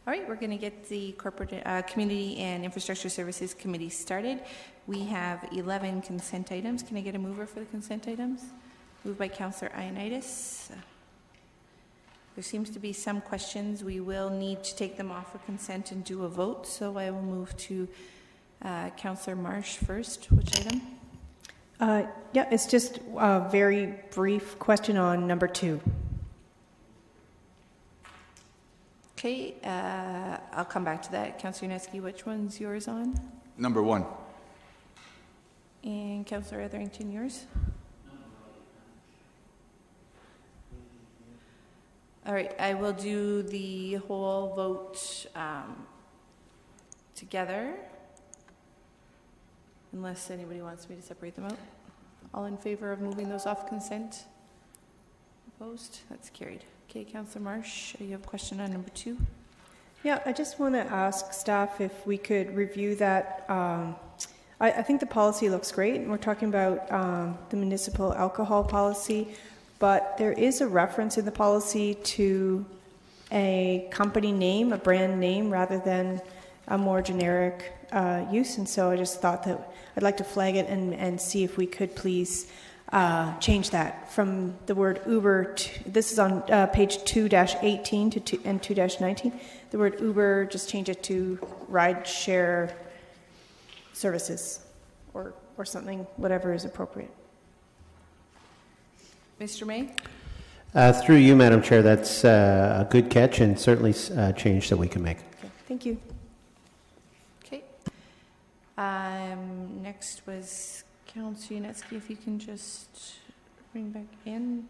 All right, we're going to get the Corporate Community and Infrastructure Services Committee started. We have 11 consent items. Can I get a mover for the consent items? Moved by Councillor Ioannidis. There seems to be some questions. We will need to take them off for consent and do a vote, so I will move to Councillor Marsh first. Which item? Yeah, it's just a very brief question on number 2. Okay, I'll come back to that. Councillor Nesky, which one's yours on? Number 1. And Councillor Etherington, yours? All right, I will do the whole vote together, unless anybody wants me to separate them out. All in favor of moving those off consent? Opposed? That's carried. Okay, Councillor Marsh, you have a question on number 2? Yeah, I just want to ask staff if we could review that. I think the policy looks great, and we're talking about the municipal alcohol policy, but there is a reference in the policy to a company name, a brand name, rather than a more generic use, and so I just thought that I'd like to flag it and see if we could please change that from the word Uber to, this is on page 2-18 to and 2-19. The word Uber, just change it to ride share services or something, whatever is appropriate. Mr. May? Through you, Madam Chair, that's a good catch and certainly a change that we can make. Okay, thank you. Okay. Next was Councillor Yanetsky, if you can just bring back in.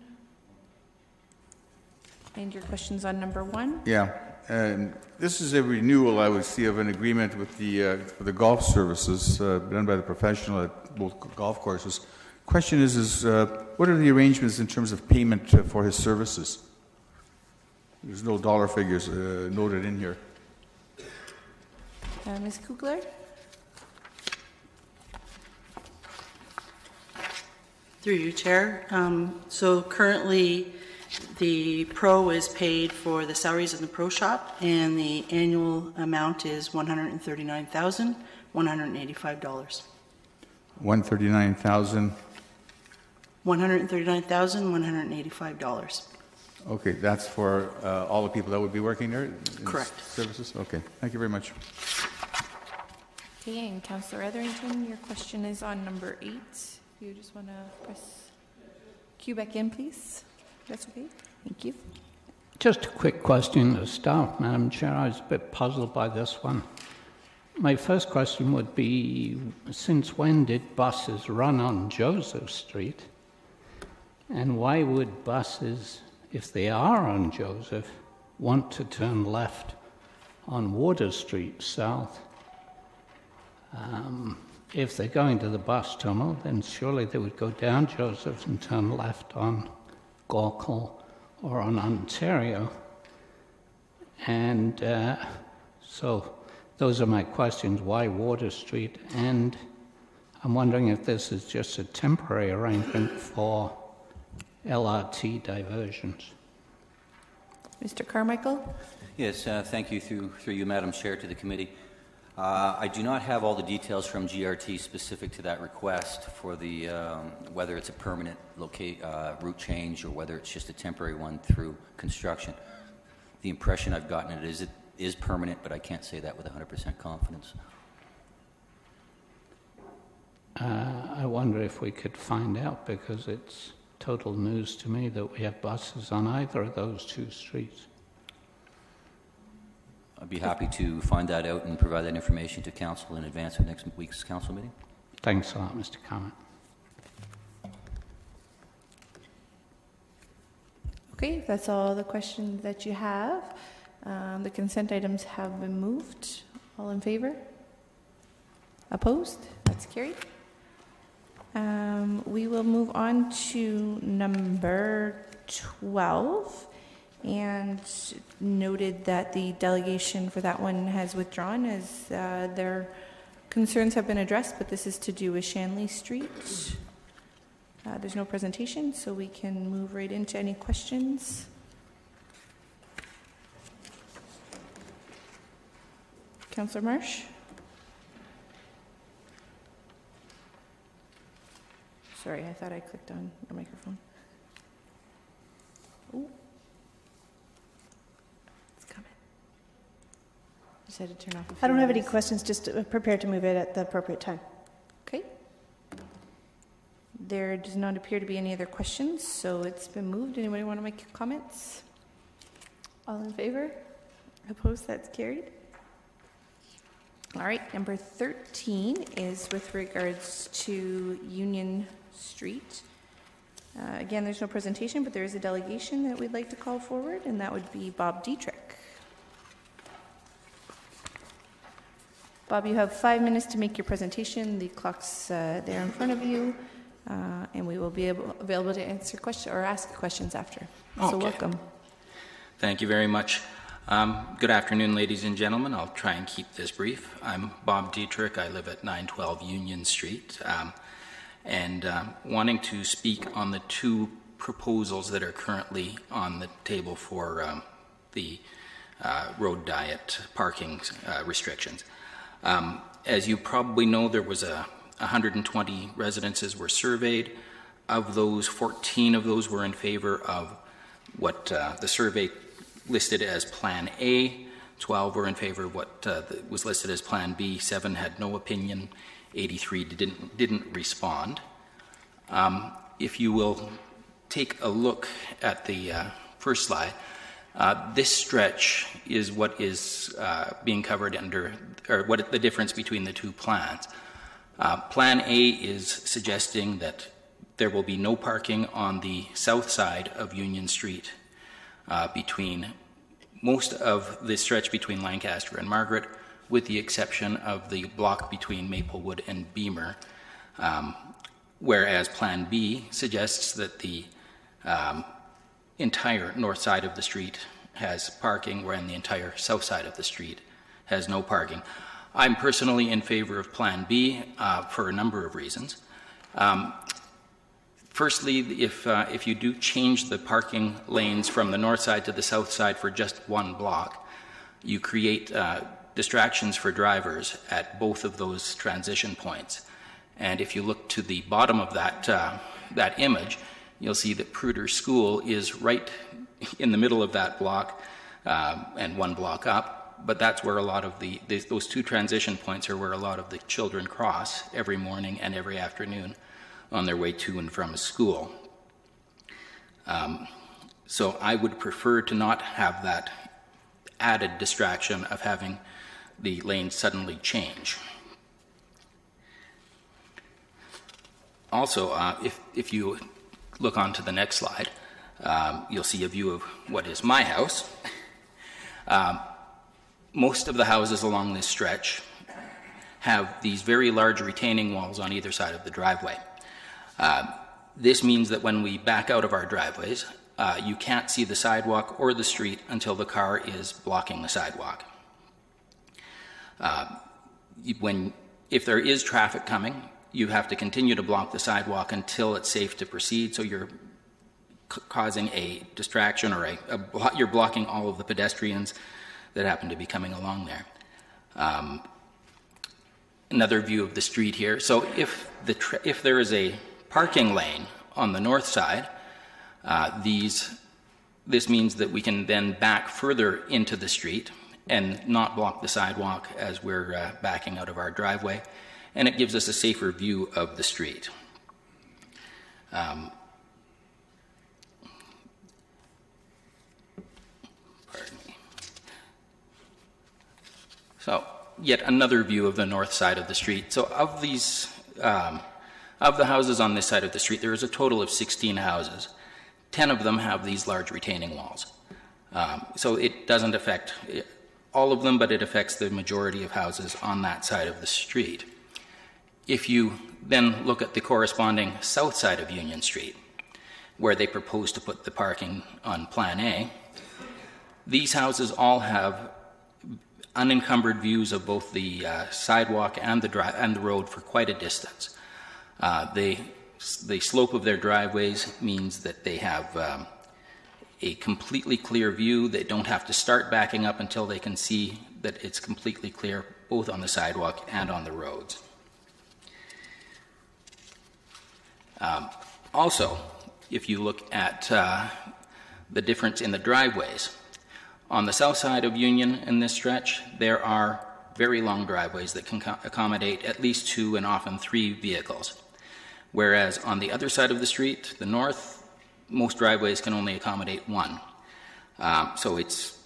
And your questions on number 1? Yeah. This is a renewal, I would see, of an agreement with the golf services done by the professional at both golf courses. Question is what are the arrangements in terms of payment for his services? There's no dollar figures noted in here. Ms. Kugler? Through you, Chair. So currently the pro is paid for the salaries in the pro shop, and the annual amount is $139,185. $139,000. $139,185. Okay, that's for all the people that would be working there? Correct. Services? Okay, thank you very much. Okay, and Councillor Etherington, your question is on number 8. You just want to press cue back in, please. That's okay. Thank you. Just a quick question to staff, Madam Chair. I was a bit puzzled by this one. My first question would be, since when did buses run on Joseph Street? And why would buses, if they are on Joseph, want to turn left on Water Street South? If they're going to the bus terminal, then surely they would go down Joseph and turn left on Gawkle or on Ontario. And so those are my questions. Why Water Street? And I'm wondering if this is just a temporary arrangement for LRT diversions. Mr. Carmichael? Yes, thank you through you, Madam Chair, to the committee. I do not have all the details from GRT specific to that request for the whether it's a permanent route change or whether it's just a temporary one through construction. The impression I've gotten it is permanent, but I can't say that with 100% confidence. I wonder if we could find out, because it's total news to me that we have buses on either of those 2 streets. I'd be happy to find that out and provide that information to Council in advance of next week's Council meeting. Thanks a lot, Mr. Carmichael. Okay, if that's all the questions that you have. The consent items have been moved. All in favor? Opposed? That's carried. We will move on to number 12. And noted that the delegation for that one has withdrawn as their concerns have been addressed, but this is to do with Shanley Street. There's no presentation, so we can move right into any questions. Councillor Marsh? Sorry, I thought I clicked on the microphone. Ooh. It's coming. Just had to turn off. I don't have any questions, just prepared to move it at the appropriate time. Okay. There does not appear to be any other questions, so it's been moved. Anybody want to make comments? All in favor? Opposed? That's carried. All right, number 13 is with regards to Union Street. Again, there's no presentation, but there is a delegation that we'd like to call forward, and that would be Bob Dietrich. Bob, you have 5 minutes to make your presentation. The clock's there in front of you, and we will be available to answer questions or ask questions after. So welcome. Thank you very much. Good afternoon, ladies and gentlemen. I'll try and keep this brief. I'm Bob Dietrich. I live at 912 Union Street. Wanting to speak on the 2 proposals that are currently on the table for the road diet parking restrictions. As you probably know, there was 120 residences were surveyed. Of those, 14 of those were in favor of what the survey listed as Plan A. 12 were in favor of what was listed as Plan B. 7 had no opinion. 83 didn't respond. If you will take a look at the first slide, this stretch is what is being covered under, or what the difference between the 2 plans. Plan A is suggesting that there will be no parking on the south side of Union Street between most of the stretch between Lancaster and Margaret, with the exception of the block between Maplewood and Beamer, whereas Plan B suggests that the entire north side of the street has parking, whereas the entire south side of the street has no parking. I'm personally in favor of Plan B for a number of reasons. Firstly, if you do change the parking lanes from the north side to the south side for just 1 block, you create distractions for drivers at both of those transition points. And if you look to the bottom of that image, you'll see that Pruder School is right in the middle of that block and 1 block up. But that's where a lot of those 2 transition points are where a lot of the children cross every morning and every afternoon on their way to and from school. So I would prefer to not have that added distraction of having the lane suddenly change. Also, if you look on to the next slide, you'll see a view of what is my house. Most of the houses along this stretch have these very large retaining walls on either side of the driveway. This means that when we back out of our driveways, you can't see the sidewalk or the street until the car is blocking the sidewalk. If there is traffic coming, you have to continue to block the sidewalk until it's safe to proceed, so you're causing a distraction, or you're blocking all of the pedestrians that happen to be coming along there. Another view of the street here. So if there is a parking lane on the north side, this means that we can then back further into the street and not block the sidewalk as we're backing out of our driveway, and it gives us a safer view of the street. Pardon me. So, yet another view of the north side of the street. So of these, of the houses on this side of the street, there is a total of 16 houses. 10 of them have these large retaining walls. So it doesn't affect all of them, but it affects the majority of houses on that side of the street. If you then look at the corresponding south side of Union Street, where they propose to put the parking on Plan A, these houses all have unencumbered views of both the sidewalk and the road for quite a distance. The slope of their driveways means that they have a completely clear view. They don't have to start backing up until they can see that it's completely clear both on the sidewalk and on the roads. Also, if you look at the difference in the driveways, on the south side of Union in this stretch, there are very long driveways that can accommodate at least 2 and often 3 vehicles. Whereas on the other side of the street, the north, most driveways can only accommodate 1. So it's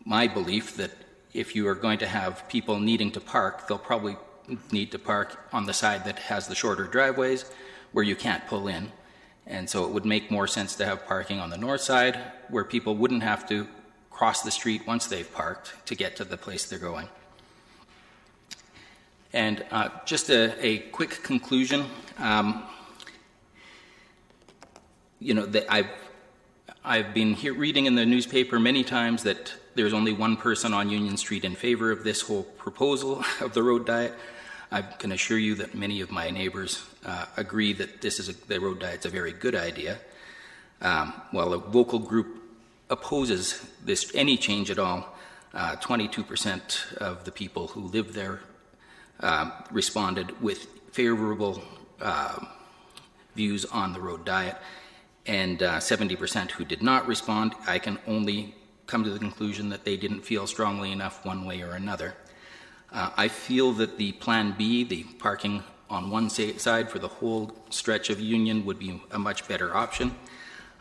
my belief that if you are going to have people needing to park, they'll probably need to park on the side that has the shorter driveways where you can't pull in. And so it would make more sense to have parking on the north side where people wouldn't have to cross the street once they've parked to get to the place they're going. And just a quick conclusion. I've been reading in the newspaper many times that there's only one person on Union Street in favor of this whole proposal of the road diet. I can assure you that many of my neighbors agree that the road diet's a very good idea. While a vocal group opposes any change at all, 22% of the people who live there responded with favorable views on the road diet, and 70% who did not respond. I can only come to the conclusion that they didn't feel strongly enough one way or another. I feel that the Plan B, the parking on one side for the whole stretch of Union, would be a much better option,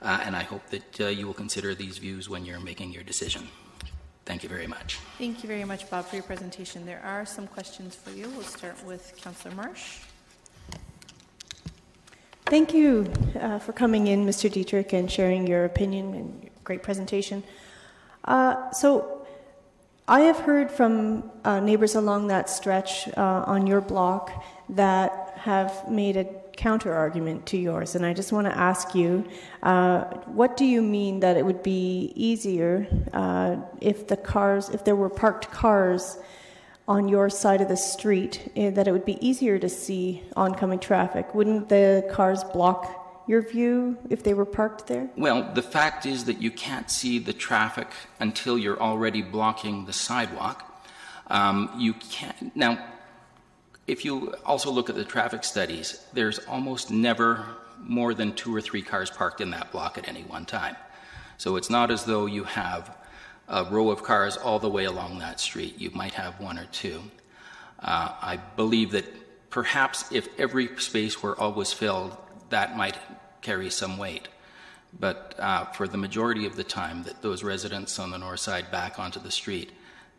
and I hope that you will consider these views when you're making your decision. Thank you very much. Thank you very much, Bob, for your presentation. There are some questions for you. We'll start with Councillor Marsh. Thank you for coming in, Mr. Dietrich, and sharing your opinion and your great presentation. So I have heard from neighbors along that stretch on your block that have made a counter-argument to yours, and I just want to ask you, what do you mean that it would be easier if there were parked cars on your side of the street, that it would be easier to see oncoming traffic? Wouldn't the cars block your view if they were parked there? Well, the fact is that you can't see the traffic until you're already blocking the sidewalk. You can't. Now, if you also look at the traffic studies, there's almost never more than 2 or 3 cars parked in that block at any one time. So it's not as though you have a row of cars all the way along that street. You might have 1 or 2. I believe that perhaps if every space were always filled, that might carry some weight. But for the majority of the time that those residents on the north side back onto the street,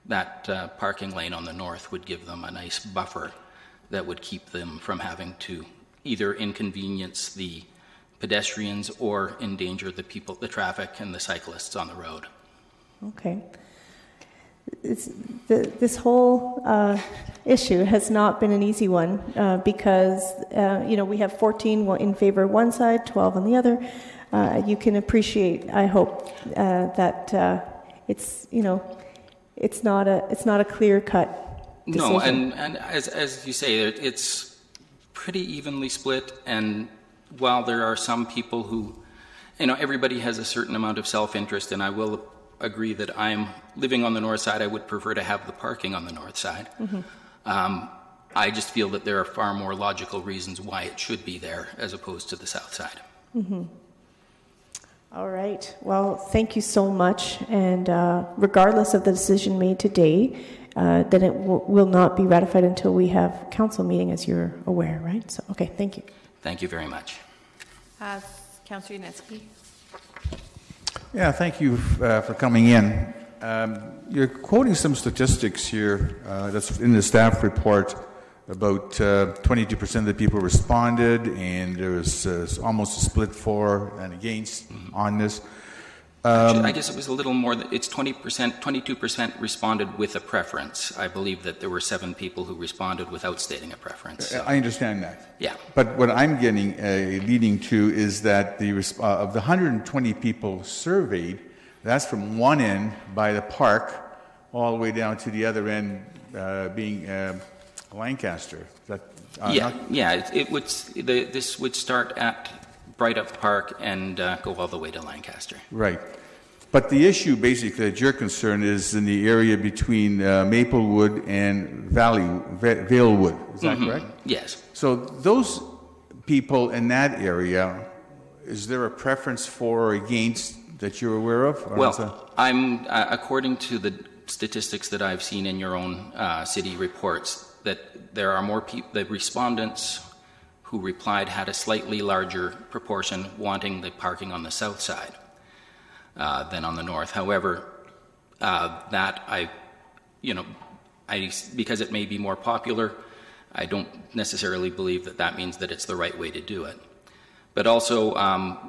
that parking lane on the north would give them a nice buffer that would keep them from having to either inconvenience the pedestrians or endanger the traffic and the cyclists on the road. Okay. This whole issue has not been an easy one because we have 14 in favor of one side, 12 on the other. You can appreciate, I hope, that it's not a clear-cut decision. No, and as you say, it's pretty evenly split. And while there are some people who, everybody has a certain amount of self-interest, and I will agree that I'm living on the north side. I would prefer to have the parking on the north side. Mm-hmm. I just feel that there are far more logical reasons why it should be there as opposed to the south side. Mm-hmm. All right. Well, thank you so much. And regardless of the decision made today, then it will not be ratified until we have council meeting, as you're aware, right? So, okay, thank you. Thank you very much. Councillor Yanetsky. Yeah, thank you for coming in. You're quoting some statistics here that's in the staff report about 22% of the people responded, and there was almost a split for and against on this. Actually, I guess it was a little more. It's 22% responded with a preference. I believe that there were 7 people who responded without stating a preference. So. I understand that. Yeah. But what I'm getting, leading to is that of the 120 people surveyed, that's from one end by the park all the way down to the other end being Lancaster. This would start at Bright Up Park and go all the way to Lancaster. Right. But the issue, basically, that you're concerned is in the area between Maplewood and Valewood. Is that correct? Yes. So those people in that area, is there a preference for or against that you're aware of? Or is that- Well, I'm according to the statistics that I've seen in your own city reports, that there are more people. The respondents who replied had a slightly larger proportion wanting the parking on the south side than on the north. However, because it may be more popular, I don't necessarily believe that means that it's the right way to do it. But also,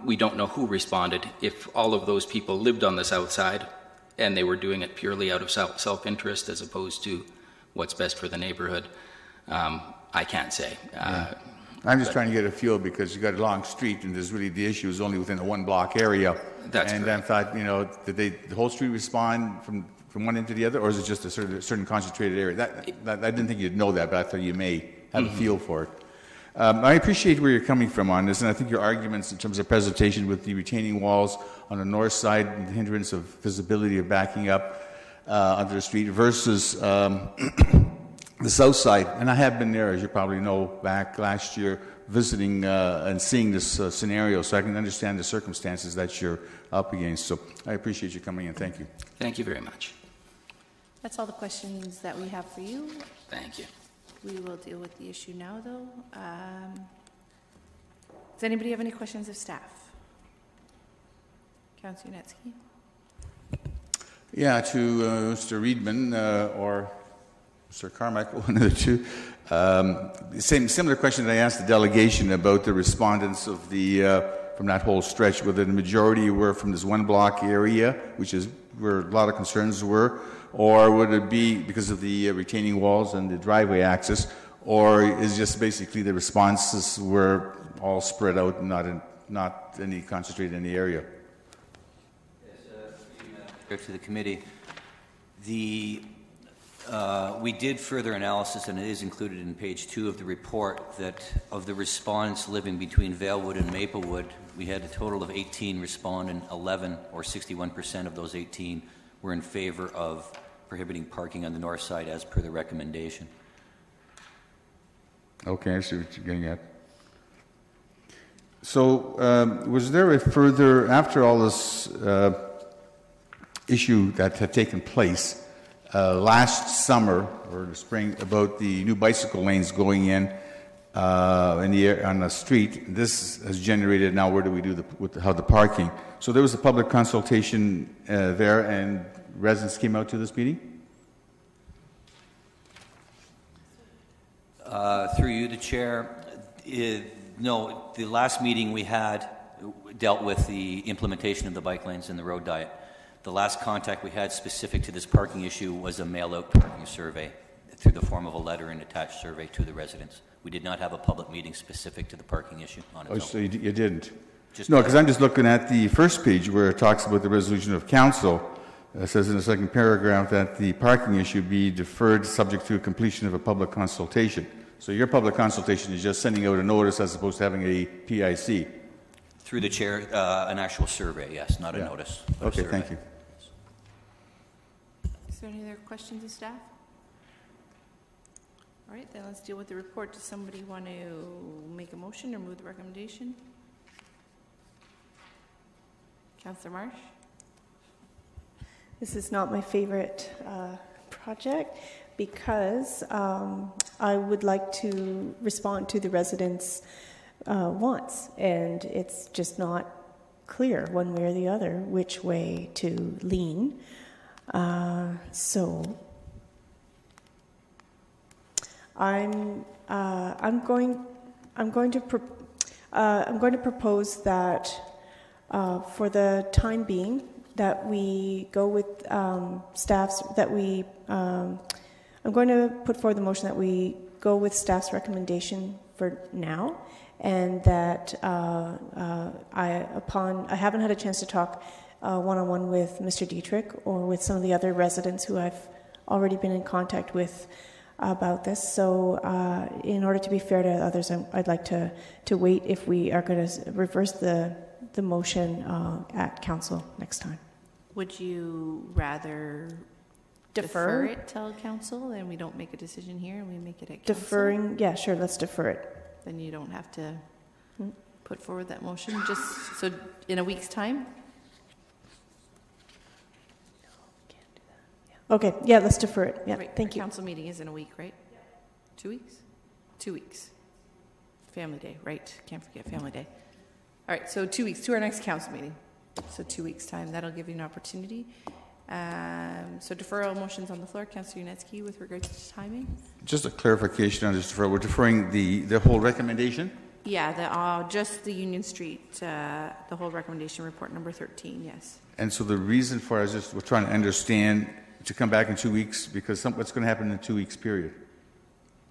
we don't know who responded. If all of those people lived on the south side and they were doing it purely out of self-interest as opposed to what's best for the neighborhood, I can't say. I'm just trying to get a feel because you got a long street and there's really the issue is only within a one block area. That's and correct. I thought, did the whole street respond from one end to the other, or is it just a certain concentrated area? I didn't think you'd know that, but I thought you may have a feel for it. I appreciate where you're coming from on this, and I think your arguments in terms of presentation with the retaining walls on the north side and the hindrance of visibility of backing up onto the street versus the south side. And I have been there, as you probably know, back last year visiting and seeing this scenario, so I can understand the circumstances that you're up against. So I appreciate you coming in. Thank you. Thank you very much. That's all the questions that we have for you. Thank you. We will deal with the issue now, though. Does anybody have any questions of staff? Councillor Yanetsky? Yeah, to Mr. Reedman or Mr. Carmichael, one of the two. Similar question that I asked the delegation about the respondents of the from that whole stretch, whether the majority were from this one block area, which is where a lot of concerns were, or would it be because of the retaining walls and the driveway access, or is just basically the responses were all spread out and not any concentrated in the area? To the committee, we did further analysis, and it is included in page 2 of the report, that of the respondents living between Valewood and Maplewood, we had a total of 18 respond, and 11, or 61% of those 18, were in favor of prohibiting parking on the north side as per the recommendation. Okay, I see what you're getting at. So, was there a further, after all this issue that had taken place last summer or the spring about the new bicycle lanes going in on the street, this has generated now where do we do how the parking? So there was a public consultation there, and residents came out to this meeting? Through you, the chair, no, the last meeting we had dealt with the implementation of the bike lanes and the road diet. The last contact we had specific to this parking issue was a mail-out parking survey through the form of a letter and attached survey to the residents. We did not have a public meeting specific to the parking issue on its own. So you didn't? No, because I'm just looking at the first page where it talks about the resolution of council. It says in the second paragraph that the parking issue be deferred subject to completion of a public consultation. So your public consultation is just sending out a notice as opposed to having a PIC? Through the chair, an actual survey, yes, not a notice. Okay, thank you. Is there any other questions of staff? All right, then let's deal with the report. Does somebody want to make a motion or move the recommendation? Councillor Marsh? This is not my favorite project because I would like to respond to the residents' wants, and it's just not clear one way or the other which way to lean. So I'm going to propose that for the time being that we go with staff's that we. I'm going to put forward the motion that we go with staff's recommendation for now, and that I haven't had a chance to talk one-on-one with Mr. Dietrich or with some of the other residents who I've already been in contact with about this. So in order to be fair to others, I'd like to wait if we are going to reverse the motion at council next time. Would you rather defer it till council and we don't make a decision here and we make it at council? Deferring, yeah, sure, let's defer it. Then you don't have to put forward that motion, just so in a week's time? Okay, yeah, let's defer it. Yeah, Right, thank our you. Council meeting is in a week, right? 2 weeks? 2 weeks. Family Day, right? Can't forget Family Day. All right, so 2 weeks to our next council meeting. So 2 weeks' time, that'll give you an opportunity. So deferral motions on the floor. Councillor Yunetsky, with regards to timing? Just a clarification on this deferral. We're deferring the whole recommendation? Yeah, just the Union Street, the whole recommendation report number 13, yes. And so the reason for it is just we're trying to understand to come back in 2 weeks because what's going to happen in a 2 weeks period?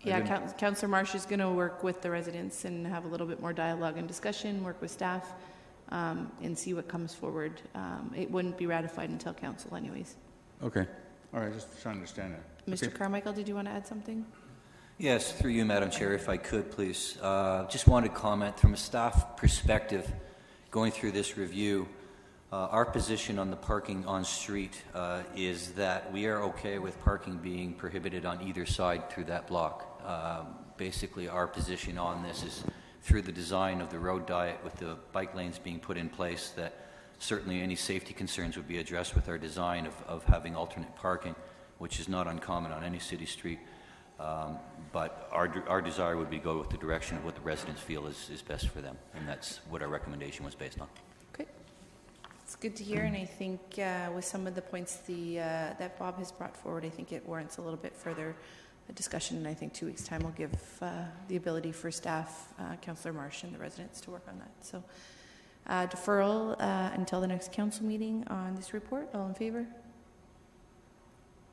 Yeah, Councillor Marsh is going to work with the residents and have a little bit more dialogue and discussion, work with staff, and see what comes forward. It wouldn't be ratified until council anyways. Okay. All right, just trying to understand that. Mr. Okay. Carmichael, did you want to add something? Yes, through you, Madam Chair, if I could, please. Just wanted to comment from a staff perspective, going through this review, our position on the parking on street is that we are okay with parking being prohibited on either side through that block. Basically, our position on this is through the design of the road diet with the bike lanes being put in place that certainly any safety concerns would be addressed with our design of having alternate parking, which is not uncommon on any city street. But our desire would be go with the direction of what the residents feel is best for them, and that's what our recommendation was based on. Okay. It's good to hear, and I think with some of the points that Bob has brought forward, I think it warrants a little bit further discussion, and I think 2 weeks' time will give the ability for staff, Councillor Marsh, and the residents to work on that. So deferral until the next council meeting on this report. All in favor?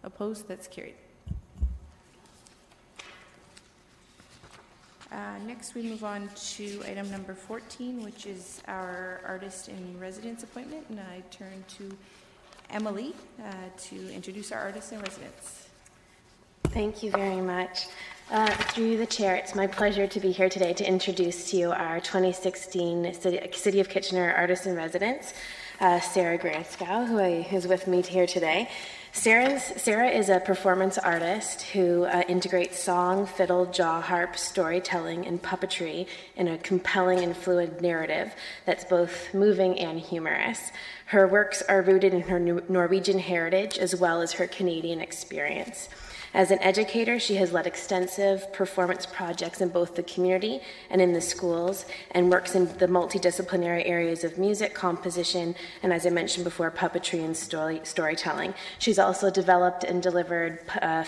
Opposed? That's carried. Next, we move on to item number 14, which is our artist in residence appointment, and I turn to Emily to introduce our artist in residence. Thank you very much. Through the chair, it's my pleasure to be here today to introduce to you our 2016 City of Kitchener Artist in Residence, Sarah Granskow, who is with me here today. Sarah is a performance artist who integrates song, fiddle, jaw harp, storytelling, and puppetry in a compelling and fluid narrative that's both moving and humorous. Her works are rooted in her Norwegian heritage as well as her Canadian experience. As an educator, she has led extensive performance projects in both the community and in the schools, and works in the multidisciplinary areas of music, composition, and, as I mentioned before, puppetry and storytelling. She's also developed and delivered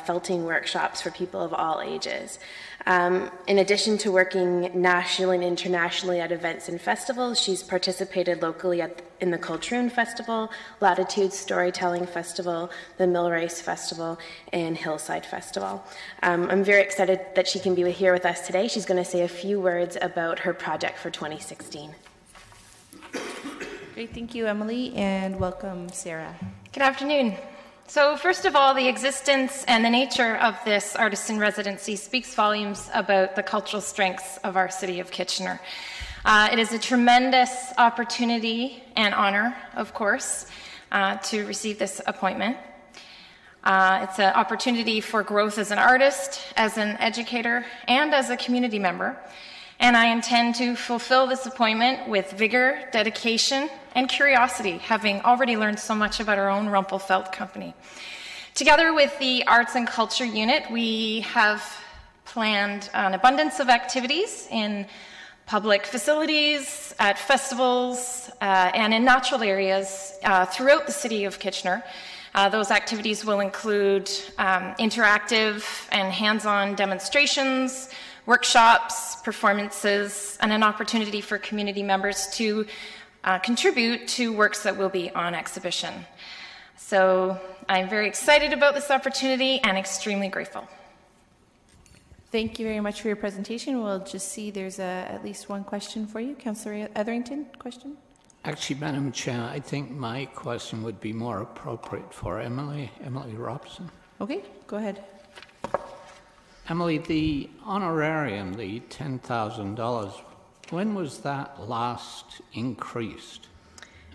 felting workshops for people of all ages. In addition to working nationally and internationally at events and festivals, she's participated locally in the Cultroon Festival, Latitude Storytelling Festival, the Millrace Festival, and Hillside Festival. I'm very excited that she can be here with us today. She's going to say a few words about her project for 2016. Great, thank you, Emily, and welcome, Sarah. Good afternoon. So first of all, the existence and the nature of this artist in residency speaks volumes about the cultural strengths of our city of Kitchener. It is a tremendous opportunity and honor, of course, to receive this appointment. It's an opportunity for growth as an artist, as an educator, and as a community member. And I intend to fulfill this appointment with vigor, dedication, and curiosity, having already learned so much about our own Rumpelfeld company. Together with the Arts and Culture Unit, we have planned an abundance of activities in public facilities, at festivals, and in natural areas throughout the city of Kitchener. Those activities will include interactive and hands-on demonstrations, workshops, performances, and an opportunity for community members to contribute to works that will be on exhibition. So I'm very excited about this opportunity and extremely grateful. Thank you very much for your presentation. We'll just see there's at least one question for you. Councillor Etherington, question? Actually, Madam Chair, I think my question would be more appropriate for Emily Robson. Okay, go ahead. Emily, the honorarium, the $10,000, when was that last increased?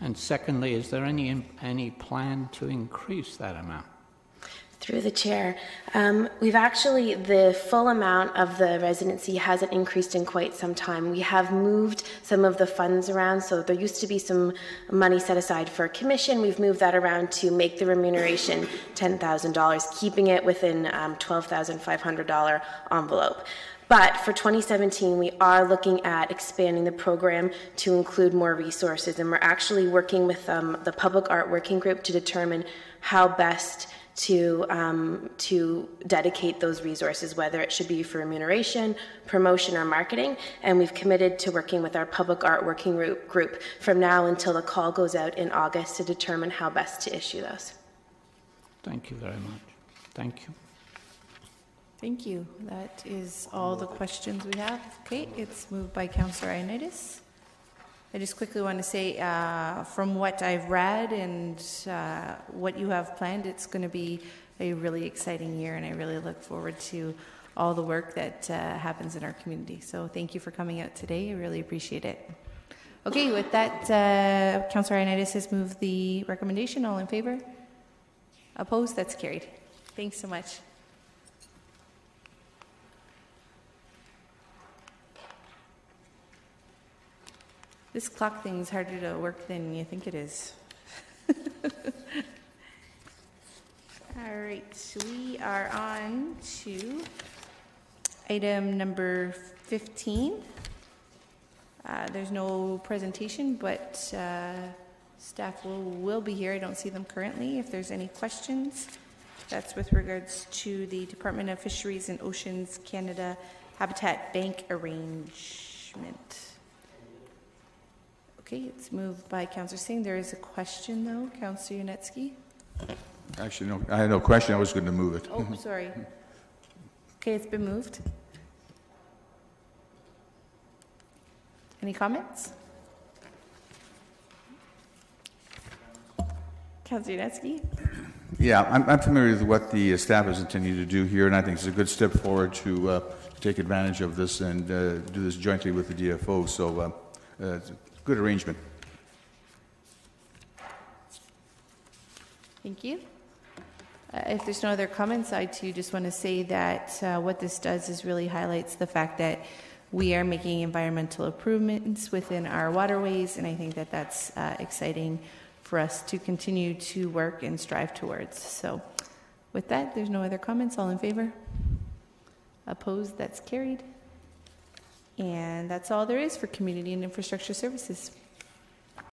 And secondly, is there any plan to increase that amount? Through the chair, we've actually, the full amount of the residency hasn't increased in quite some time. We have moved some of the funds around, so there used to be some money set aside for a commission. We've moved that around to make the remuneration $10,000, keeping it within $12,500 envelope. But for 2017, we are looking at expanding the program to include more resources, and we're actually working with the Public Art Working Group to determine how best to dedicate those resources, whether it should be for remuneration, promotion, or marketing. And we've committed to working with our Public Art Working Group from now until the call goes out in August to determine how best to issue those. Thank you very much. Thank you. Thank you. That is all the questions we have. Okay, it's moved by Councillor Ioannidis. I just quickly want to say, from what I've read and what you have planned, it's going to be a really exciting year, and I really look forward to all the work that happens in our community. So thank you for coming out today. I really appreciate it. Okay, with that, Councillor Ioannidis has moved the recommendation. All in favor? Opposed? That's carried. Thanks so much. This clock thing is harder to work than you think it is. All right, we are on to item number 15. There's no presentation, but staff will be here. I don't see them currently. If there's any questions, that's with regards to the Department of Fisheries and Oceans Canada Habitat Bank arrangement. Okay, it's moved by Councillor Singh. There is a question, though. Councillor Yunetsky? Actually, no, I had no question. I was going to move it. Oh, sorry. Okay, it's been moved. Any comments? Councillor Yunetsky? Yeah, I'm familiar with what the staff is intending to do here, and I think it's a good step forward to take advantage of this and do this jointly with the DFO. So it's a good arrangement. Thank you. If there's no other comments, I too just want to say that what this does is really highlights the fact that we are making environmental improvements within our waterways, and I think that that's exciting for us to continue to work and strive towards. So with that, there's no other comments. All in favor? Opposed? That's carried. And that's all there is for Community and Infrastructure Services.